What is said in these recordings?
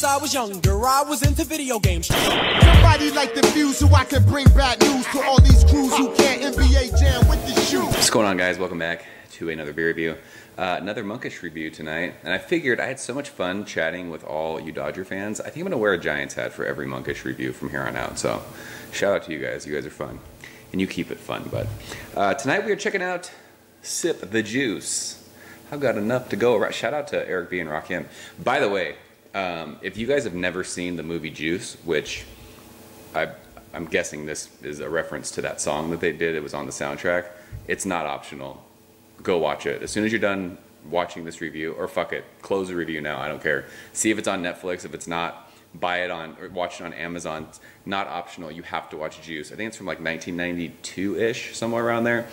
I was younger, I was into video games. Somebody like the Fuse so I can bring bad news to all these crews who can't NBA jam with the shoe. What's going on, guys? Welcome back to another beer review. Another Monkish review tonight, and I figured I had so much fun chatting with all you Dodger fans. I think I'm going to wear a Giants hat for every Monkish review from here on out, so shout out to you guys. You guys are fun, and you keep it fun, bud. Tonight we are checking out Sip the Juice. I've got enough to go around. Shout out to Eric B and Rakim. By the way, if you guys have never seen the movie Juice, which I'm guessing this is a reference to that song that they did, it was on the soundtrack, it's not optional. Go watch it. As soon as you're done watching this review, or fuck it, close the review now, I don't care. See if it's on Netflix. If it's not, buy it on, or watch it on Amazon. It's not optional. You have to watch Juice. I think it's from like 1992-ish, somewhere around there.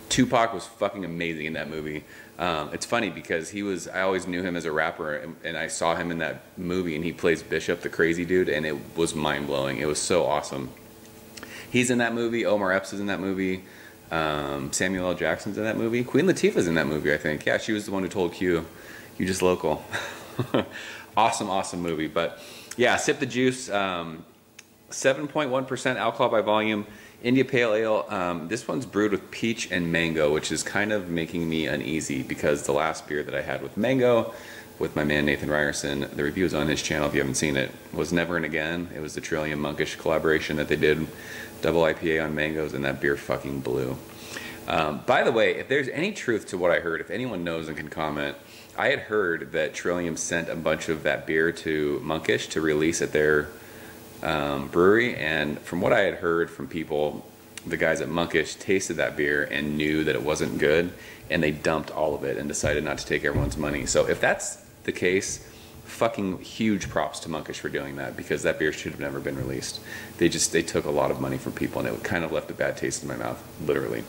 Tupac was fucking amazing in that movie. It's funny because I always knew him as a rapper, and I saw him in that movie, and he plays Bishop, the crazy dude, and it was mind-blowing. It was so awesome. He's in that movie. Omar Epps is in that movie. Samuel L. Jackson's in that movie. Queen Latifah's in that movie, I think. Yeah, she was the one who told Q, "You just local." Awesome, awesome movie. But yeah, Sip the Juice. 7.1% alcohol by volume. India Pale Ale. This one's brewed with peach and mango, which is kind of making me uneasy because the last beer that I had with mango, with my man Nathan Ryerson, the review is on his channel if you haven't seen it, was Never and Again. It was the Trillium Monkish collaboration that they did, double IPA on mangoes, and that beer fucking blew. By the way, if there's any truth to what I heard, if anyone knows and can comment, I had heard that Trillium sent a bunch of that beer to Monkish to release at their brewery, and from what I had heard from people, the guys at Monkish tasted that beer and knew that it wasn't good, and they dumped all of it and decided not to take everyone's money. So if that's the case, fucking huge props to Monkish for doing that, because that beer should have never been released. They took a lot of money from people, and it kind of left a bad taste in my mouth, literally.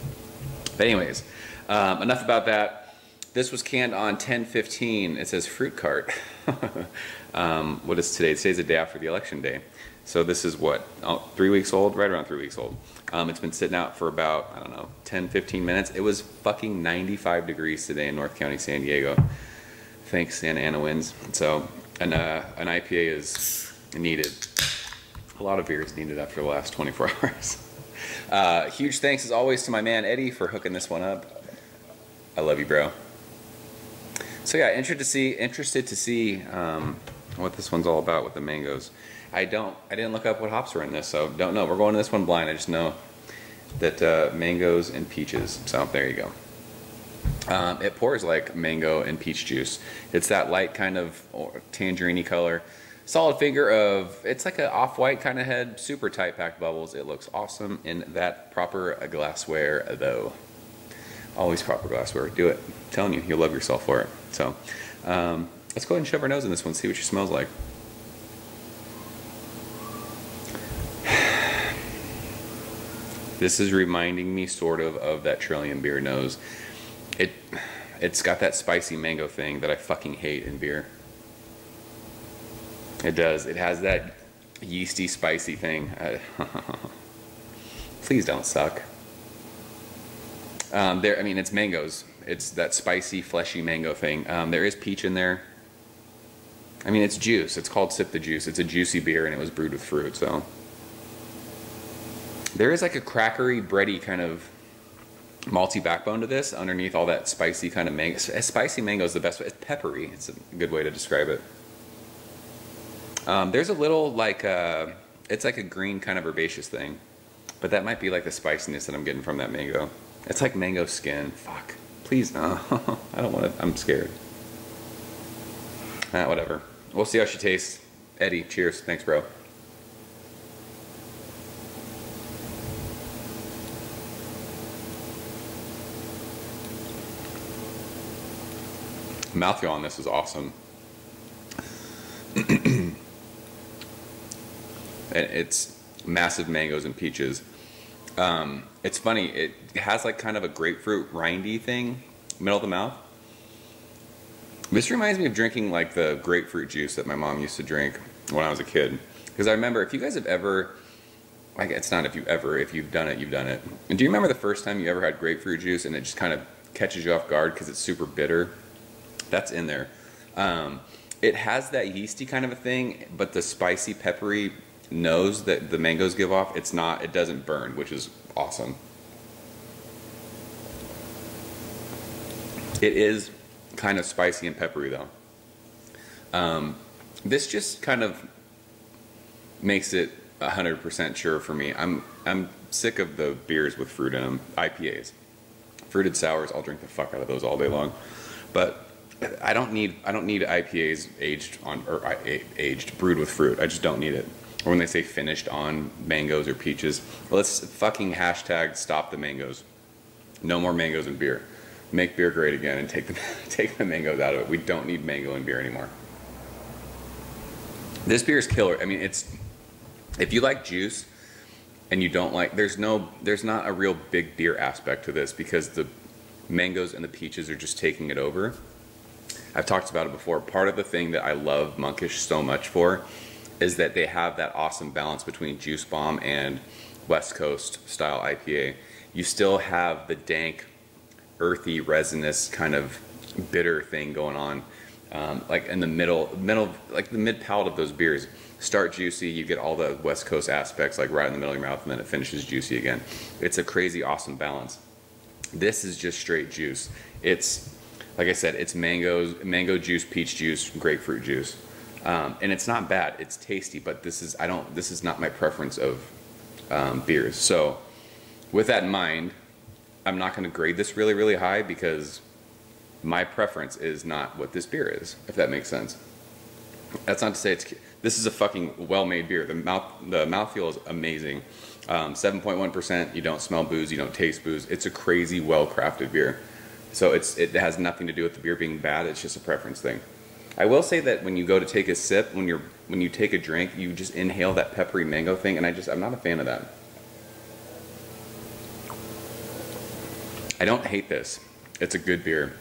But anyways, enough about that. This was canned on 10/15. It says fruit cart. What is today? Today's the day after the election day. So this is what, 3 weeks old? Right around 3 weeks old. It's been sitting out for about, I don't know, 10, 15 minutes. It was fucking 95 degrees today in North County, San Diego. Thanks, Santa Ana winds. So an IPA is needed. A lot of beer is needed after the last 24 hours. Huge thanks as always to my man Eddie for hooking this one up. I love you, bro. So yeah, interested to see what this one's all about with the mangoes. I didn't look up what hops were in this, so don't know. We're going to this one blind. I just know that mangoes and peaches. So there you go. It pours like mango and peach juice. It's that light kind of tangerine-y color. Solid figure of, it's like an off-white kind of head, super tight packed bubbles. It looks awesome in that proper glassware though. Always proper glassware. Do it. I'm telling you, you'll love yourself for it. So let's go ahead and shove our nose in this one, see what she smells like. This is reminding me sort of that Trillium beer nose. It's got that spicy mango thing that I fucking hate in beer. It does. It has that yeasty, spicy thing. Please don't suck. I mean, it's mangoes. It's that spicy, fleshy mango thing. There is peach in there. I mean, it's juice. It's called Sip the Juice. It's a juicy beer, and it was brewed with fruit, so. There is like a crackery, bready kind of malty backbone to this underneath all that spicy kind of mango. Spicy mango is the best way. It's peppery. It's a good way to describe it. There's a little like, it's like a green kind of herbaceous thing, but that might be like the spiciness that I'm getting from that mango. It's like mango skin. Fuck. Please no. I don't want to. I'm scared. Whatever. We'll see how she tastes. Eddie, cheers. Thanks, bro. Mouthfeel on this is awesome. It's massive mangoes and peaches. It's funny, it has like kind of a grapefruit rindy thing, middle of the mouth. This reminds me of drinking like the grapefruit juice that my mom used to drink when I was a kid. Because I remember, if you guys have ever, like, it's not if you've done it, you've done it. And do you remember the first time you ever had grapefruit juice and it just kind of catches you off guard because it's super bitter? That's in there. it has that yeasty kind of a thing, but the spicy, peppery nose that the mangoes give off, it doesn't burn, which is awesome. It is kind of spicy and peppery though. This just kind of makes it 100% sure for me. I'm sick of the beers with fruit in them, IPAs. Fruited sours, I'll drink the fuck out of those all day long. But I don't need IPAs aged brewed with fruit. I just don't need it. Or when they say finished on mangoes or peaches, let's fucking hashtag stop the mangoes. No more mangoes in beer. Make beer great again and take the mangoes out of it. We don't need mango in beer anymore. This beer is killer. I mean, if you like juice and you don't like, there's not a real big beer aspect to this because the mangoes and the peaches are just taking it over. I've talked about it before. Part of the thing that I love Monkish so much for is that they have that awesome balance between Juice Bomb and West Coast style IPA. You still have the dank, earthy, resinous kind of bitter thing going on. Like in the middle, like the mid palate of those beers. Start juicy, you get all the West Coast aspects like right in the middle of your mouth, and then it finishes juicy again. It's a crazy awesome balance. This is just straight juice. It's, like I said, it's mango juice, peach juice, grapefruit juice. And it's not bad, it's tasty, but this is not my preference of beers. So with that in mind, I'm not gonna grade this really, really high because my preference is not what this beer is, if that makes sense. That's not to say this is a fucking well-made beer. The mouthfeel is amazing. 7.1%, you don't smell booze, you don't taste booze. It's a crazy, well-crafted beer. So it has nothing to do with the beer being bad, it's just a preference thing. I will say that when you go to take a sip, when you take a drink, you just inhale that peppery mango thing, and I'm not a fan of that. I don't hate this. It's a good beer.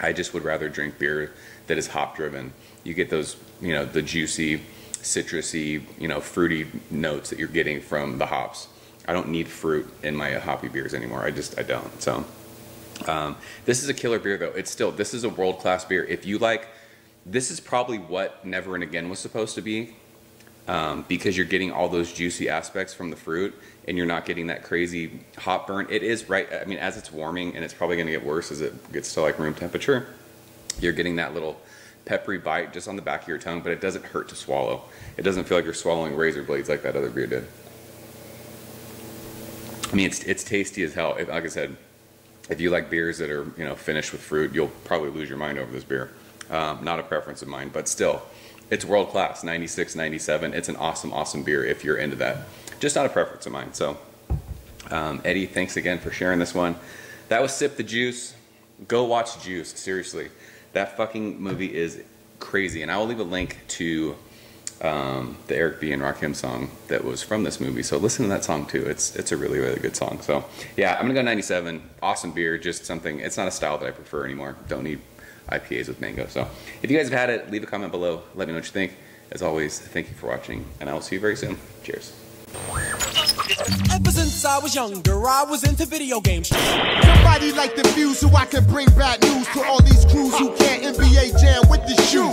I just would rather drink beer that is hop driven. You get those, you know, the juicy, citrusy, you know, fruity notes that you're getting from the hops. I don't need fruit in my hoppy beers anymore. I don't. So this is a killer beer though. This is a world-class beer. If you like, this is probably what Never and Again was supposed to be, because you're getting all those juicy aspects from the fruit and you're not getting that crazy hop burn. It is right, I mean, as it's warming, and it's probably gonna get worse as it gets to like room temperature, you're getting that little peppery bite just on the back of your tongue, but it doesn't hurt to swallow. It doesn't feel like you're swallowing razor blades like that other beer did. I mean, it's tasty as hell. Like I said, if you like beers that are, you know, finished with fruit, you'll probably lose your mind over this beer. Not a preference of mine, but still, it's world class, 96, 97. It's an awesome, awesome beer if you're into that. Just not a preference of mine. So, Eddie, thanks again for sharing this one. That was Sip the Juice. Go watch Juice, seriously. That fucking movie is crazy. And I will leave a link to the Eric B. and Rakim song that was from this movie. So listen to that song too. It's a really, really good song. So yeah, I'm gonna go 97. Awesome beer, just something, it's not a style that I prefer anymore. Don't need IPAs with mango. So if you guys have had it, leave a comment below. Let me know what you think. As always, thank you for watching, and I will see you very soon. Cheers. Ever since I was younger, I was into video games. Somebody like the view so I can bring bad news to all these crews who can't NBA jam with the shoe.